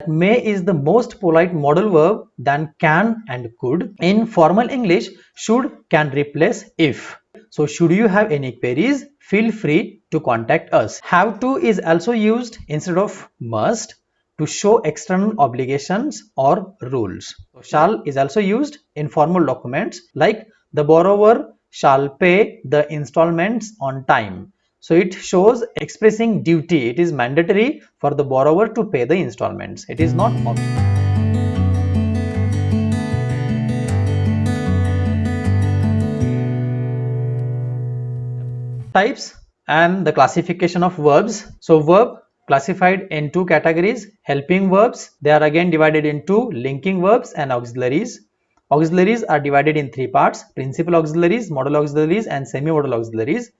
may is the most polite modal verb than can and could. In formal English, should can replace if. So should you have any queries, feel free to contact us. Have to is also used instead of must to show external obligations or rules. So shall is also used in formal documents like the borrower shall pay the installments on time. So it shows expressing duty. It is mandatory for the borrower to pay the installments. It is not optional. Types and the classification of verbs. So verb classified in two categories: helping verbs. They are again divided into linking verbs and auxiliaries. Auxiliaries are divided in three parts: principal auxiliaries, modal auxiliaries, and semi-modal auxiliaries.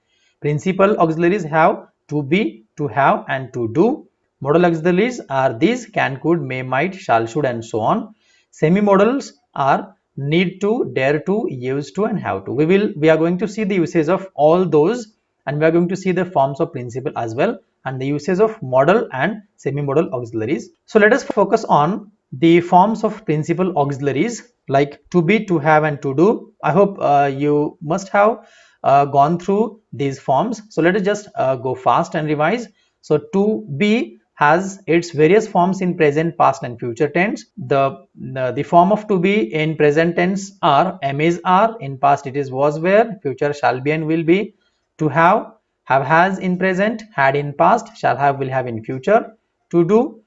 Principal auxiliaries have to be, to have, and to do. Modal auxiliaries are these: can, could, may, might, shall, should, and so on. Semi-modals are need to, dare to, used to, and have to. We are going to see the usage of all those, and we are going to see the forms of principal as well, and the usage of modal and semi-modal auxiliaries. So let us focus on the forms of principal auxiliaries like to be, to have, and to do. I hope you must have gone through these forms. So let us just go fast and revise. So to be has its various forms in present, past, and future tense. The form of to be in present tense are am, is, are. In past it is was, were. Future shall be and will be. To have has in present, had in past, shall have, will have in future. To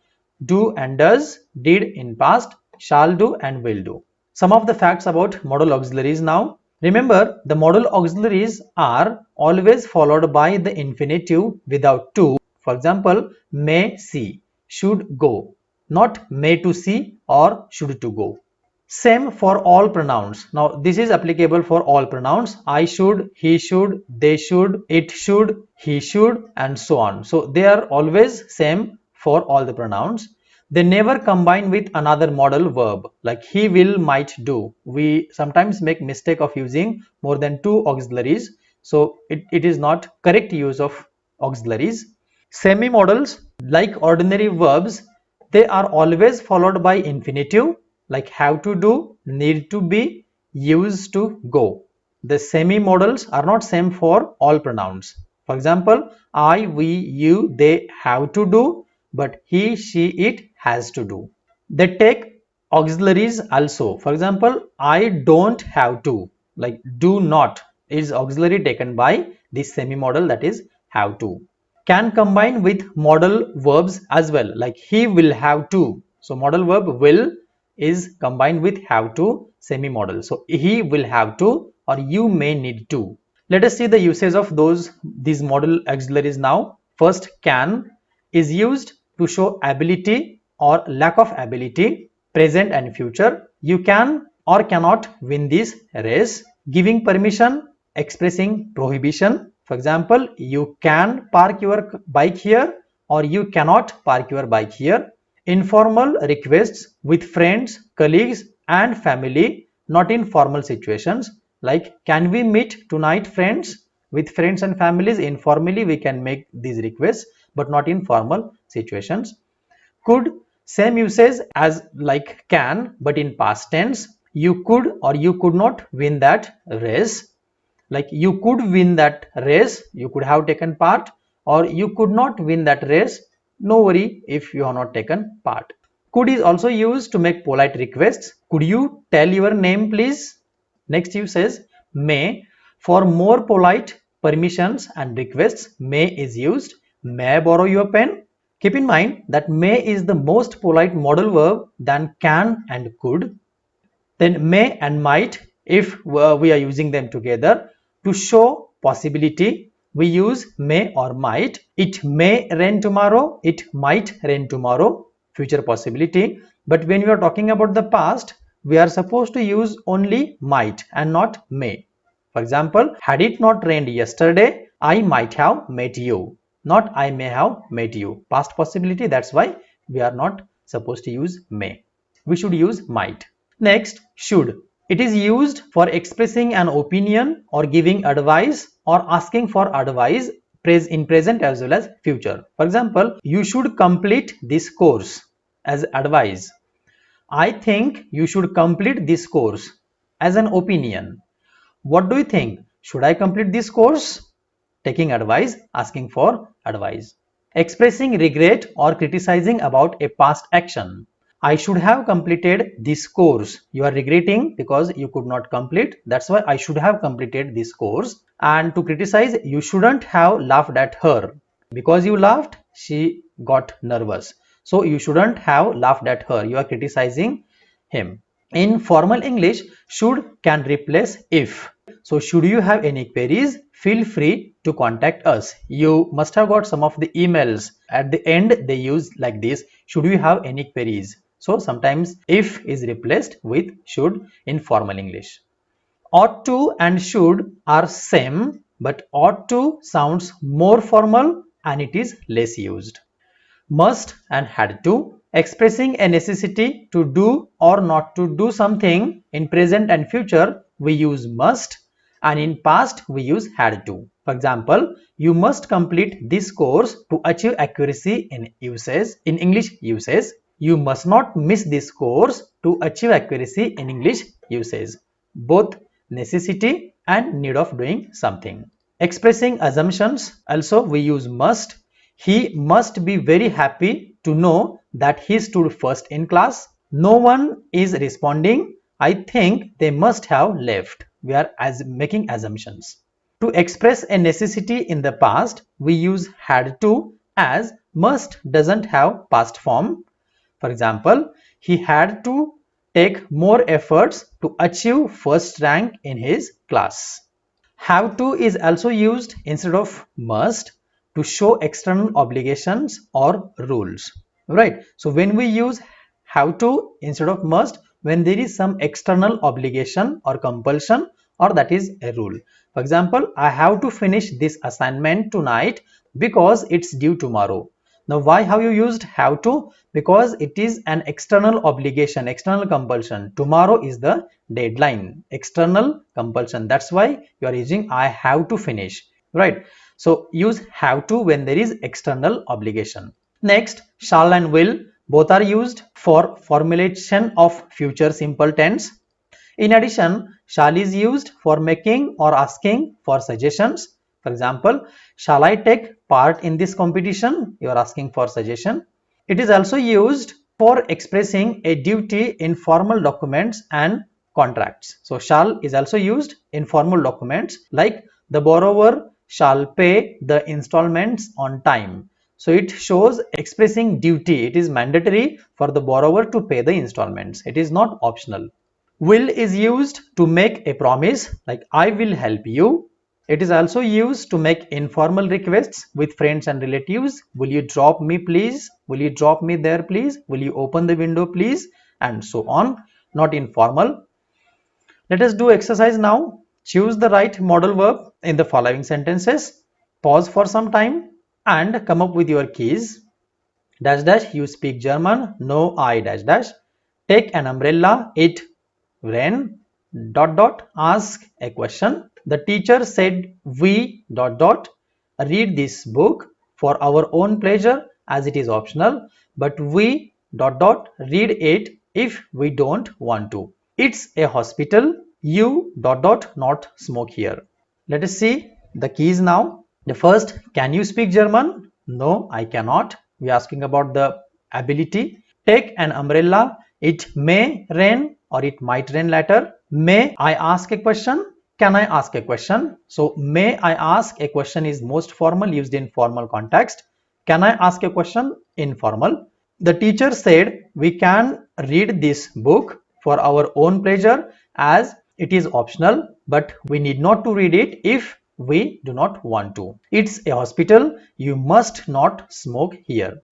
do and does, did in past, shall do and will do. Some of the facts about modal auxiliaries now. Remember, the modal auxiliaries are always followed by the infinitive without to. For example, may see, should go, not may to see or should to go. Same for all pronouns. Now this is applicable for all pronouns: I should, he should, they should, it should, he should, and so on. So they are always same for all the pronouns. They never combine with another modal verb like he, will, might, do. We sometimes make mistake of using more than two auxiliaries. So it is not correct use of auxiliaries. Semi-modals, like ordinary verbs, they are always followed by infinitive like have to do, need to be, used to go. The semi-modals are not same for all pronouns. For example, I, we, you, they have to do, but he, she, it has to do. They take auxiliaries also. For example, I don't have to, like do not is auxiliary taken by this semi-modal, that is have to. Can combine with modal verbs as well, like he will have to. So modal verb will is combined with have to, semi-modal. So he will have to or you may need to. Let us see the usage of these modal auxiliaries now. First, can is used to show ability or lack of ability, present and future. You can or cannot win this race. Giving permission, expressing prohibition. For example, you can park your bike here or you cannot park your bike here. Informal requests with friends, colleagues, and family, not in formal situations. Like, can we meet tonight, friends? With friends and families, informally we can make these requests, but not in formal situations. Could, same usage as like can, but in past tense. You could or you could not win that race. Like you could win that race, you could have taken part, or you could not win that race. No worry if you have not taken part. Could is also used to make polite requests. Could you tell your name please? Next usage, may. For more polite permissions and requests, may is used. May I borrow your pen? Keep in mind that may is the most polite modal verb than can and could. Then may and might, if we are using them together to show possibility, we use may or might. It may rain tomorrow, it might rain tomorrow, future possibility. But when we are talking about the past, we are supposed to use only might and not may. For example, had it not rained yesterday, I might have met you, not I may have met you. Past possibility, that's why we are not supposed to use may. We should use might. Next, should. It is used for expressing an opinion or giving advice or asking for advice in present as well as future. For example, you should complete this course. as advice. I think you should complete this course as an opinion. What do you think? Should I complete this course? Taking advice, asking for advice. Expressing regret or criticizing about a past action. I should have completed this course. You are regretting because you could not complete. That's why I should have completed this course. And to criticize, you shouldn't have laughed at her. Because you laughed, she got nervous. So you shouldn't have laughed at her. You are criticizing him. In formal English, should can replace if. So should you have any queries, feel free to contact us. You must have got some of the emails. At the end, they use like this, should you have any queries? So sometimes if is replaced with should in formal English. Ought to and should are same, but ought to sounds more formal and it is less used. Must and had to, expressing a necessity to do or not to do something. In present and future we use must, and in past we use had to. For example, you must complete this course to achieve accuracy in usage. In English usage, you must not miss this course to achieve accuracy in English usage. Both necessity and need of doing something. Expressing assumptions, also we use must. He must be very happy to know that he stood first in class. No one is responding. I think they must have left. We are making assumptions. To express a necessity in the past, we use had to, as must doesn't have past form. For example, he had to take more efforts to achieve first rank in his class. Have to is also used instead of must to show external obligations or rules, right? So when we use have to instead of must, when there is some external obligation or compulsion, or that is a rule. For example, I have to finish this assignment tonight because it's due tomorrow. Now why have you used have to? Because it is an external obligation, external compulsion. Tomorrow is the deadline, external compulsion. That's why you are using I have to finish, right? So use have to when there is external obligation. Next, shall and will both are used for formulation of future simple tense. In addition, shall is used for making or asking for suggestions. For example, shall I take part in this competition? You are asking for suggestion. It is also used for expressing a duty in formal documents and contracts. So shall is also used in formal documents, like the borrower shall pay the installments on time. So it shows expressing duty. It is mandatory for the borrower to pay the installments. It is not optional. Will is used to make a promise, like I will help you. It is also used to make informal requests with friends and relatives. Will you drop me please? Will you drop me there please? Will you open the window please? And so on. Not informal. Let us do exercise now. Choose the right modal verb in the following sentences. Pause for some time and come up with your keys. Dash dash, you speak German. No, I dash dash. Take an umbrella. It rain. Dot dot, ask a question. The teacher said we dot dot read this book for our own pleasure as it is optional, but we dot dot read it if we don't want to. It's a hospital. You dot dot not smoke here. Let us see the keys now. The first, can you speak German? No, I cannot. We are asking about the ability. Take an umbrella. It may rain or it might rain later. May I ask a question? Can I ask a question? So may I ask a question is most formal, used in formal context. Can I ask a question? Informal. The teacher said we can read this book for our own pleasure as it is optional, but we need not to read it if we do not want to. It's a hospital. You must not smoke here.